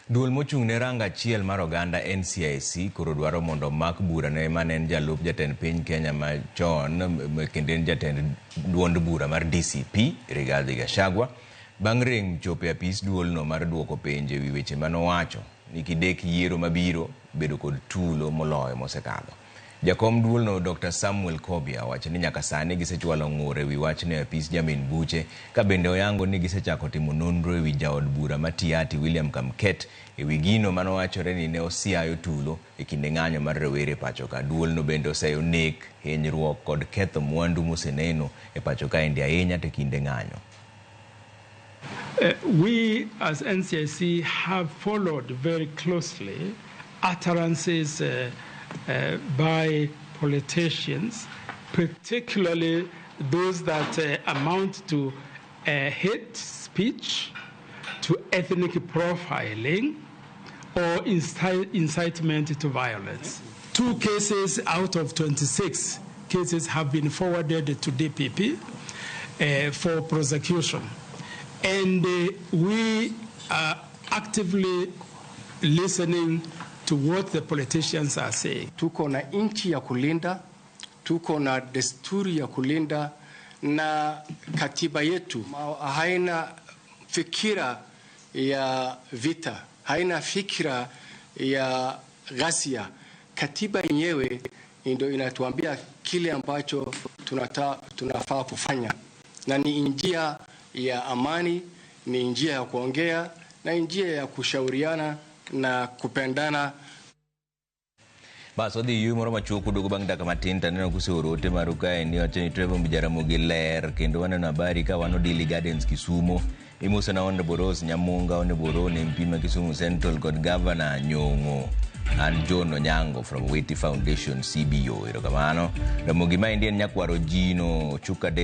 Duol mochung' ne ranga achiel mar oganda NCIC koro dwaro mondo mak bura ne manen jalup jatend piny Kenya machon kendo jatend duond bura mar DCP Rigathi Gachagua bang' rem chopo e apis duolno mar duoko penjo ewi weche manowacho ni kidek yiero mabiro bedo kod tulo moloyo mosekalo. Jakom duolno Dr. Samuel Kobia wacho ni nyaka sani gisechwalo ng'ur ewi wachne apis jamin buche ka bende oyango ni gisechako timo nonro ewi jaod bura matiati William Kamket ewi gino manowachore ni ne osiayo tulo e kinde ng'anyo mar rowere pacho ka. Duolno bende oseyo nek, hinyruok kod ketho mwandu moseneno e pacho ka endi ahinya te kinde ng'anyo. We as NCIC have followed very closely utterances by politicians, particularly those that amount to hate speech, to ethnic profiling, or incitement to violence. 2 cases out of 26 cases have been forwarded to DPP for prosecution. And we are actively listening to what the politicians are saying. Tuko na nchi ya kulinda, tuko na desturi ya kulinda, na katiba yetu haina fikira ya vita, haina fikira ya ghasia. Katiba yenyewe ndio inatuambia kile ambacho tunafaa kufanya, na ni njia ya amani, ni njia ya kuongea, na njia ya kushauriana na kupendana. Baso di yu moro machuku dugo bang' daka matin taneno kuseorote maruka endi wachani Trevor Mjaramogi ler kendo waneno habari ka wano Daily Gardens Kisumo imusa na Honorable Rose Nyamunga Honorable MP ma Kisumu Central kod Governor Nyong'o and John Onyango from Weti Foundation CBO. Erokamano Ramogi ma endi en nyakwaro Gino Chuka Deri